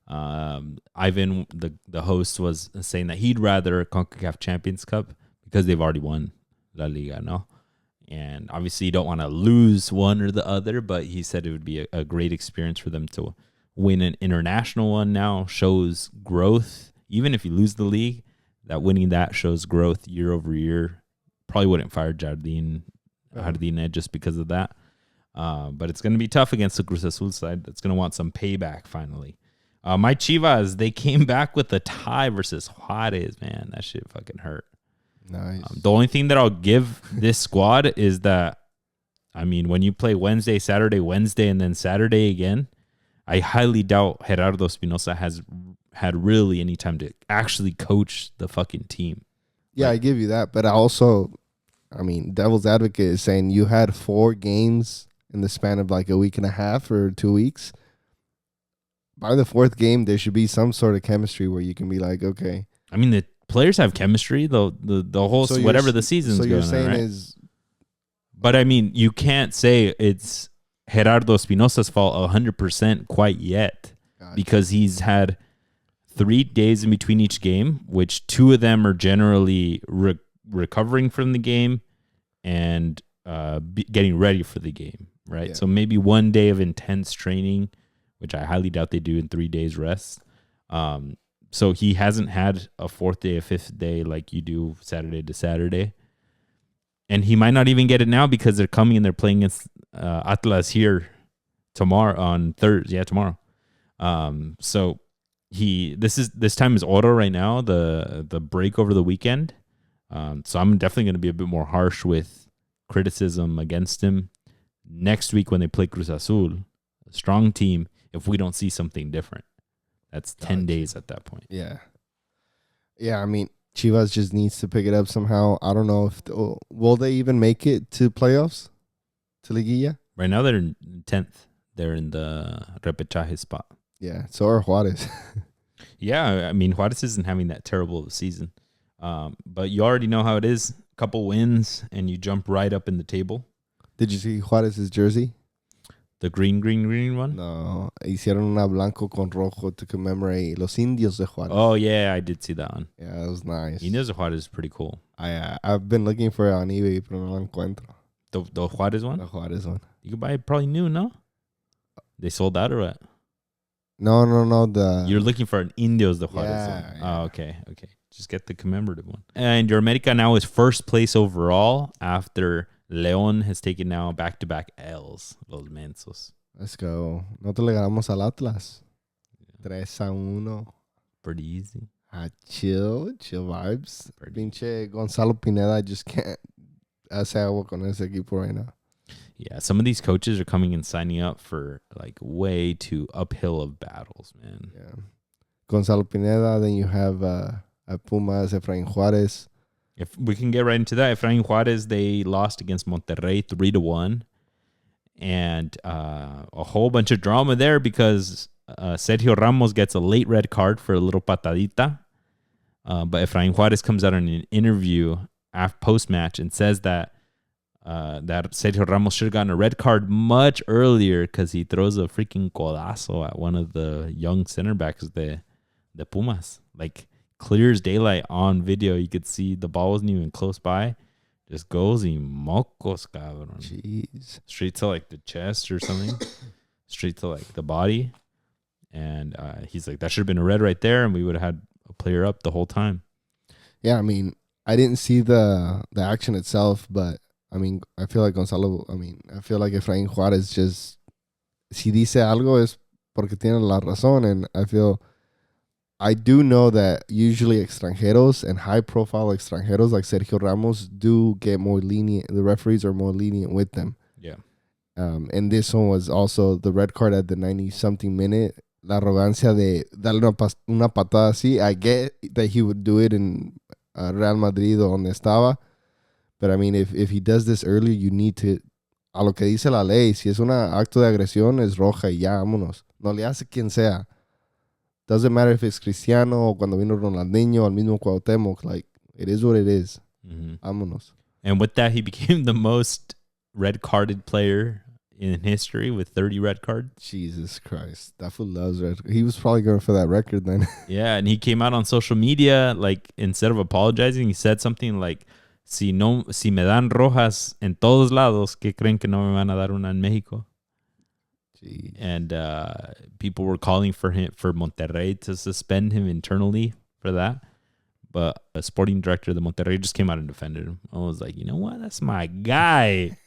Ivan, the host, was saying that he'd rather CONCACAF Champions Cup because they've already won La Liga, no? And obviously you don't want to lose one or the other, but he said it would be a great experience for them to win an international one now. Shows growth. Even if you lose the league, that winning that shows growth year over year. Probably wouldn't fire Jardine just because of that. But it's going to be tough against the Cruz Azul side. That's going to want some payback finally. My Chivas, they came back with a tie versus Juarez, man. That shit fucking hurt. Nice. The only thing that I'll give this squad is that, I mean, when you play Wednesday, Wednesday, and then Saturday again, I highly doubt Gerardo Espinosa has had really any time to actually coach the fucking team. Yeah, I give you that. But I mean, devil's advocate is saying you had 4 games in the span of like a week and a half or 2 weeks. By the 4th game, there should be some sort of chemistry where you can be like, okay. I mean, the players have chemistry, the whole, so whatever the season's going on. So you're saying is... But I mean, you can't say it's Gerardo Espinosa's fault 100% quite yet, because he's had 3 days in between each game, which 2 of them are generally recovering from the game and getting ready for the game, right? Yeah. So maybe 1 day of intense training, which I highly doubt they do in 3 days rest. So he hasn't had a 4th day, a 5th day like you do Saturday to Saturday. And he might not even get it now because they're coming and they're playing against Atlas here tomorrow on Thursday. Yeah, tomorrow. So this time is auto right now, the break over the weekend. So I'm definitely going to be a bit more harsh with criticism against him next week when they play Cruz Azul, a strong team, if we don't see something different. That's 10 days at that point. Yeah. Yeah, I mean, Chivas just needs to pick it up somehow. I don't know if will they even make it to playoffs, to Liguilla? Right now they're in 10th. They're in the repechaje spot. Yeah, so are Juarez. Yeah, I mean, Juarez isn't having that terrible of a season. But you already know how it is. A couple wins, and you jump right up in the table. Did you see Juarez's jersey? The green one? No, hicieron una blanco con rojo to commemorate los indios de Juarez. Oh, yeah, I did see that one. Yeah, that was nice. Indios de Juarez is pretty cool. I've been looking for it on eBay, pero no lo encuentro. The Juarez one? The Juarez one. You could buy it probably new, no? They sold out or what? No. You're looking for an Indios de Juarez one. Yeah. Oh, okay. Just get the commemorative one. And your America now is first place overall after León has taken now back-to-back L's. Los mensos. Let's go. Nosotros le ganamos al Atlas. 3-1. Pretty easy. Chill vibes. Pinche Gonzalo Pineda just can't hace agua con ese equipo right now. Yeah, some of these coaches are coming and signing up for like way too uphill of battles, man. Yeah. Gonzalo Pineda, then you have Pumas, Efraín Juárez. If we can get right into that, Efraín Juárez, they lost against Monterrey 3-1. And a whole bunch of drama there because Sergio Ramos gets a late red card for a little patadita. But Efrain Juarez comes out in an interview post-match and says that Sergio Ramos should have gotten a red card much earlier because he throws a freaking codazo at one of the young center backs, the Pumas. Like, clear as daylight on video. You could see the ball wasn't even close by. Just goes y mocos, cabrón. Jeez. Straight to, like, the chest or something. Straight to, like, the body. And he's like, that should have been a red right there, and we would have had a player up the whole time. Yeah, I mean, I didn't see the action itself, but I mean, I feel like Efrain Juarez just, si dice algo es porque tiene la razón, and I do know that usually extranjeros and high-profile extranjeros like Sergio Ramos do get more lenient. The referees are more lenient with them. Yeah. And this one was also the red card at the 90-something minute. La arrogancia de darle una patada así. I get that he would do it in Real Madrid o donde estaba. But I mean, if he does this early, you need to, a lo que dice la ley, si es un acto de agresión, es roja y ya, vámonos. No le hace quien sea. Doesn't matter if it's Cristiano o cuando vino Ronaldinho, al mismo Cuauhtémoc. Like, it is what it is. Mm-hmm. Vámonos. And with that, he became the most red-carded player in history with 30 red cards. Jesus Christ. That fool loves red. He was probably going for that record then. Yeah, and he came out on social media, like, instead of apologizing, he said something like, si me dan rojas en todos lados, ¿qué creen que no me van a dar una en México? Jeez. And people were calling for Monterrey to suspend him internally for that. But a sporting director of the Monterrey just came out and defended him. I was like, you know what? That's my guy.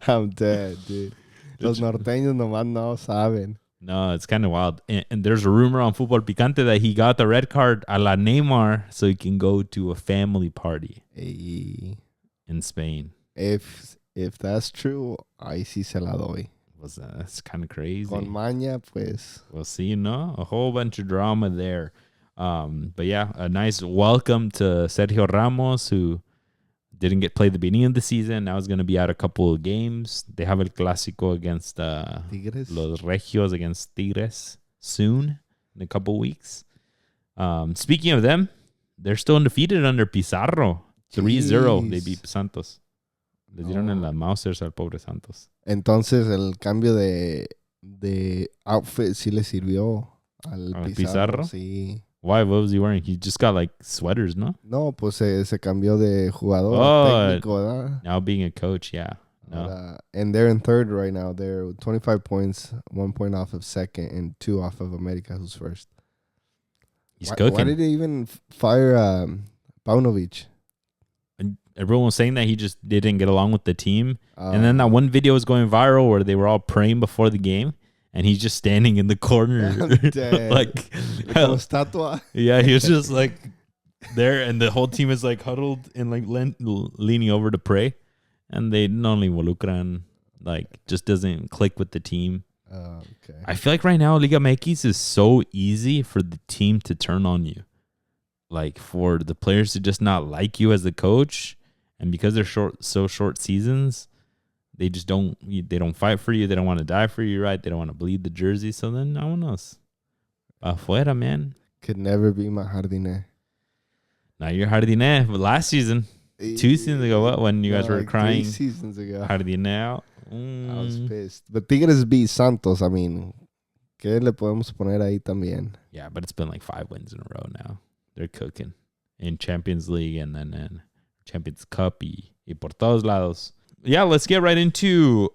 I'm dead, dude. Los norteños nomás no saben. No, it's kind of wild. And there's a rumor on Fútbol Picante that he got the red card a la Neymar so he can go to a family party in Spain. If that's true, ahí sí se la doy. That's kind of crazy. Con maña, pues. We'll see, no? A whole bunch of drama there. But yeah, a nice welcome to Sergio Ramos, who didn't get played the beginning of the season. Now he's going to be out a couple of games. They have El Clásico against Tigres. Los Regios against Tigres soon, in a couple of weeks. Speaking of them, they're still undefeated under Pizarro. 3-0. They beat Santos. Le dieron en las Mausers al pobre Santos. Entonces, el cambio de outfit sí le sirvió al Pizarro. Sí. Why? What was he wearing? He just got like sweaters, no? No, pues se cambió de jugador técnico, ¿verdad? Now being a coach, yeah. No. And they're in third right now. They're 25 points, 1 point off of second, and 2 off of America, who's first. He's cooking. Why did they even fire Paunovic? Everyone was saying that he just didn't get along with the team. And then that one video was going viral where they were all praying before the game. And he's just standing in the corner. like estatua. Yeah, he was just like there. And the whole team is like huddled and like leaning over to pray. And they non involucran. Like, just doesn't click with the team. Okay. I feel like right now Liga MX is so easy for the team to turn on you. Like, for the players to just not like you as the coach. And because they're short seasons, they just don't fight for you. They don't want to die for you, right? They don't want to bleed the jersey. So then, vámonos. Afuera, man. Could never be my Jardine. Now you're Jardine. But last season, 2 seasons ago, what? When you guys were like crying. 3 seasons ago. Jardine out. I was pissed. But Tigres beat Santos. I mean, ¿qué le podemos poner ahí también? Yeah, but it's been like 5 wins in a row now. They're cooking. In Champions League and then in Champions Cup y por todos lados. Yeah, let's get right into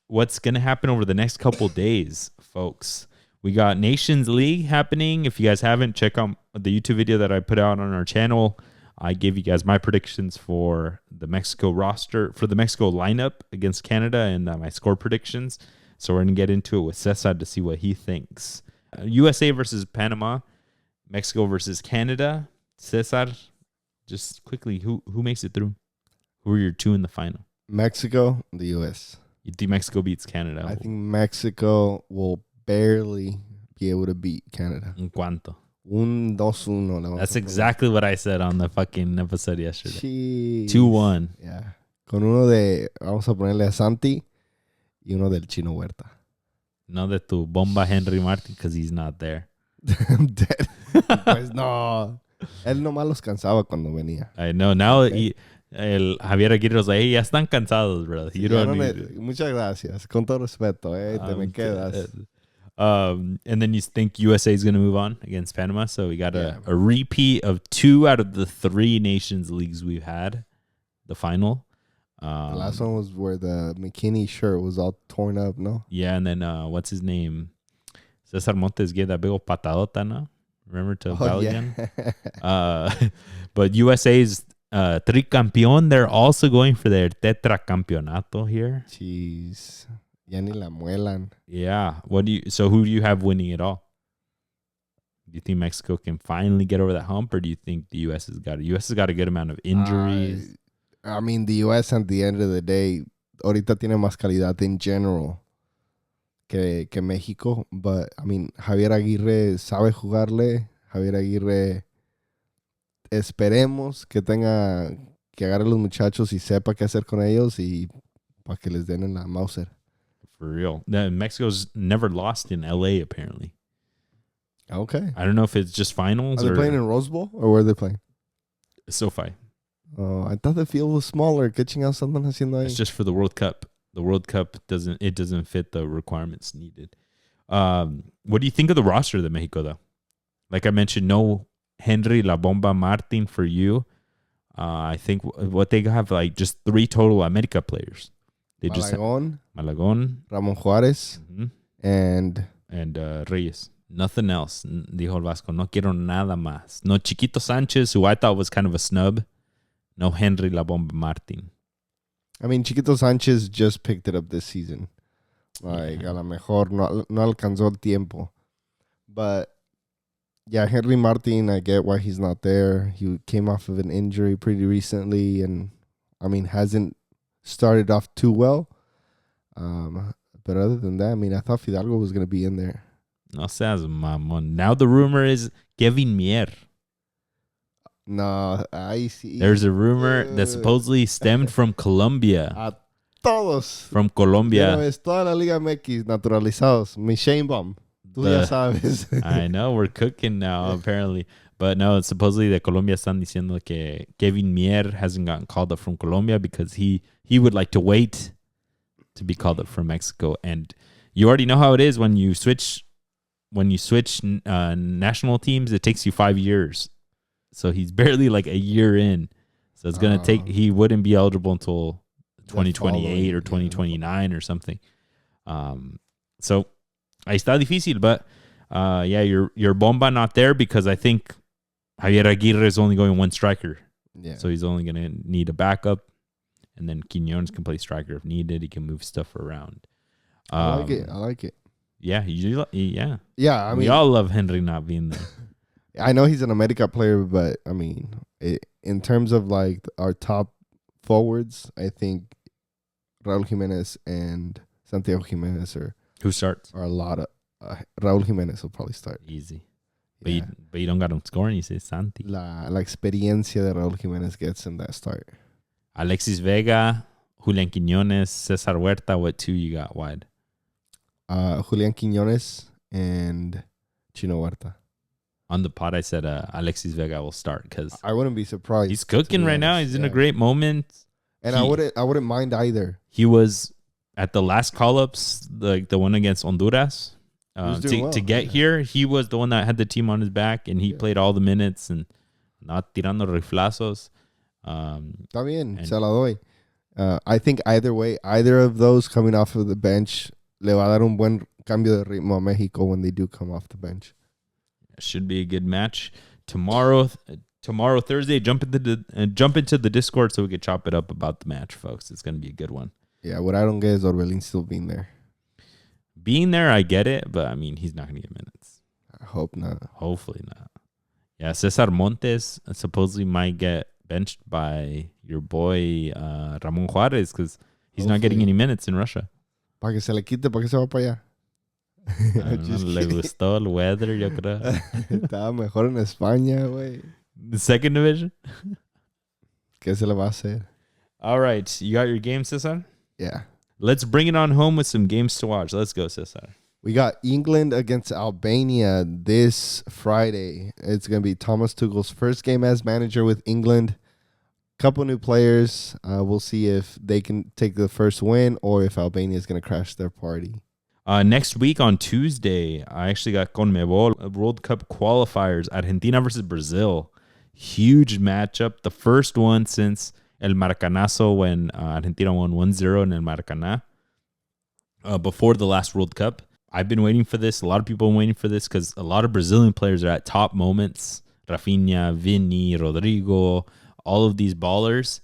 what's going to happen over the next couple days, folks. We got Nations League happening. If you guys haven't, check out the YouTube video that I put out on our channel. I gave you guys my predictions for the Mexico roster, for the Mexico lineup against Canada, and my score predictions. So we're going to get into it with Cesar to see what he thinks. USA versus Panama, Mexico versus Canada. Cesar, just quickly, who makes it through? Who are your 2 in the final? Mexico, the U.S. You think Mexico beats Canada? I think Mexico will barely be able to beat Canada. ¿En cuánto? 1-2-1. That's exactly what I said on the fucking episode yesterday. Jeez. 2-1. Yeah. Con uno de, vamos a ponerle a Santi y uno del Chino Huerta. No de tu bomba Henry Martin because he's not there. I'm dead. Pues no. Él nomás los cansaba cuando venía. I know. Now Okay. el Javier Aguirre was like, hey, ya están cansados, bro. Sí, You ya don't no need it. muchas gracias. Con todo respeto, te me quedas. And then you think USA is going to move on against Panama. So we got Yeah. a repeat of 2 out of the 3 Nations Leagues we've had. The final. The last one was where the McKinney shirt was all torn up, no? Yeah, and then what's his name? Cesar Montes gave that big old patadota, no? Remember to Belgium? But USA's tricampeón, they're also going for their tetra campeonato here. Jeez. Ya ni la muelan. Yeah. So who do you have winning it all? Do you think Mexico can finally get over that hump, or do you think the US has got it? US has got a good amount of injuries. I mean, the US at the end of the day, ahorita tiene más calidad in general que México. But, I mean, Javier Aguirre sabe jugarle. Javier Aguirre, esperemos que agarre a los muchachos y sepa qué hacer con ellos y para que les den en la Mauser. For real. Mexico's never lost in LA, apparently. Okay. I don't know if it's just finals Are they playing in Rose Bowl or where are they playing? SoFi. Oh, I thought the field was smaller. ¿Qué chingados andan haciendo ahí? It's just for the World Cup. The World Cup doesn't fit the requirements needed. What do you think of the roster of Mexico, though? Like I mentioned, no Henry La Bomba Martin for you. I think what they have, like, just 3 total America players. They Malagon, Malagon, Ramon Juárez, and Reyes. Nothing else. Dijo el Vasco, no quiero nada más. No Chiquito Sanchez, who I thought was kind of a snub. No Henry La Bomba Martin. I mean, Chiquito Sanchez just picked it up this season. Like, a lo mejor no alcanzó el tiempo. But, yeah, Henry Martin, I get why he's not there. He came off of an injury pretty recently and, I mean, hasn't started off too well. But other than that, I mean, I thought Fidalgo was going to be in there. No seas mamón. Now the rumor is Kevin Mier. No, I see. There's a rumor that supposedly stemmed from Colombia. A todos. From Colombia. Es toda la Liga MX naturalizados. Mi shame bomb. Tú ya sabes. I know, we're cooking now, apparently. But no, it's supposedly that Colombia están diciendo que Kevin Mier hasn't gotten called up from Colombia because he would like to wait to be called up from Mexico. And you already know how it is when you switch national teams, it takes you 5 years. So he's barely like a year in. So it's going to take, he wouldn't be eligible until 2028 or 2029 or something. So ahí está difícil, but yeah, your Bomba not there because I think Javier Aguirre is only going 1 striker. Yeah. So he's only going to need a backup. And then Quiñones can play striker if needed. He can move stuff around. I like it. Yeah, yeah. Yeah, I mean, we all love Henry not being there. I know he's an America player, but I mean, in terms of like our top forwards, I think Raúl Jiménez and Santiago Jiménez who starts are a lot of Raúl Jiménez will probably start easy. Yeah. But you don't got him scoring. You say Santi. La experiencia de Raúl Jiménez gets in that start. Alexis Vega, Julián Quiñones, Cesar Huerta. What 2 you got wide? Julián Quiñones and Chino Huerta. On the pod, I said Alexis Vega will start because I wouldn't be surprised. He's cooking right now. He's in a great moment. And I wouldn't mind either. He was at the last call-ups, the one against Honduras. To get here, he was the one that had the team on his back, and he played all the minutes and not tirando riflazos. Está bien, se la doy. I think either way, either of those coming off of the bench le va a dar un buen cambio de ritmo a Mexico when they do come off the bench. Should be a good match tomorrow. Thursday, jump into the Discord so we can chop it up about the match, folks. It's gonna be a good one. Yeah, what I don't get is Orbelin still being there. Being there, I get it, but I mean, he's not gonna get minutes. I hope not. Hopefully not. Yeah, Cesar Montes supposedly might get benched by your boy Ramon Juárez because he's not getting any minutes in Russia. Para que se le quite, para que se va para allá. Le gustó el weather, yo creo. Estaba mejor en España, güey. The second division? ¿Qué se le va a hacer? All right. You got your game, Cesar? Yeah. Let's bring it on home with some games to watch. Let's go, Cesar. We got England against Albania this Friday. It's going to be Thomas Tuchel's first game as manager with England. Couple new players. We'll see if they can take the first win or if Albania is going to crash their party. Next week on Tuesday, I actually got CONMEBOL World Cup qualifiers, Argentina versus Brazil. Huge matchup. The first one since El Maracanazo when Argentina won 1-0 in El Maracaná before the last World Cup. I've been waiting for this. A lot of people are waiting for this because a lot of Brazilian players are at top moments. Rafinha, Vini, Rodrigo, all of these ballers,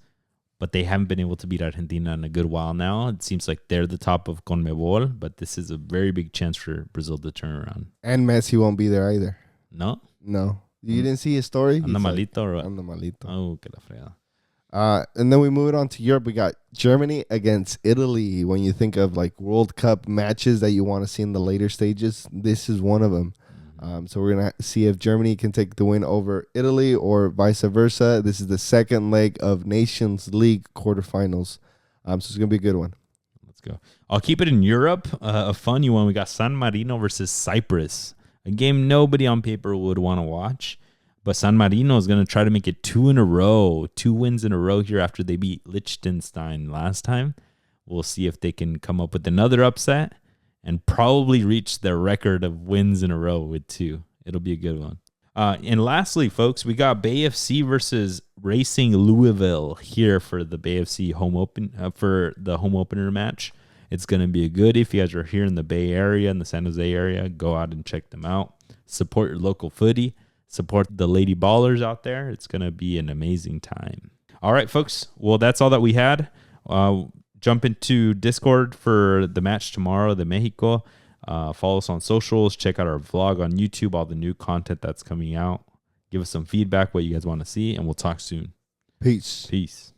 but they haven't been able to beat Argentina in a good while now. It seems like they're the top of CONMEBOL, but this is a very big chance for Brazil to turn around. And Messi won't be there either. No? No. You didn't see his story? Anda malito or what? Anda malito. Oh, que la fregada. And then we move it on to Europe. We got Germany against Italy. When you think of like World Cup matches that you want to see in the later stages, this is one of them. So we're going to see if Germany can take the win over Italy or vice versa. This is the second leg of Nations League quarterfinals. So it's going to be a good one. Let's go. I'll keep it in Europe. A funny one. We got San Marino versus Cyprus. A game nobody on paper would want to watch. But San Marino is going to try to make it 2 in a row. 2 wins in a row here after they beat Liechtenstein last time. We'll see if they can come up with another upset and probably reach their record of wins in a row with 2. It'll be a good one. And lastly, folks, we got Bay FC versus Racing Louisville here for the Bay FC home opener match. It's going to be a good. If you guys are here in the Bay Area, in the San Jose area, go out and check them out. Support your local footy. Support the Lady Ballers out there. It's going to be an amazing time. All right, folks. Well, that's all that we had. Jump into Discord for the match tomorrow, the Mexico. Follow us on socials. Check out our vlog on YouTube, all the new content that's coming out. Give us some feedback, what you guys want to see, and we'll talk soon. Peace. Peace.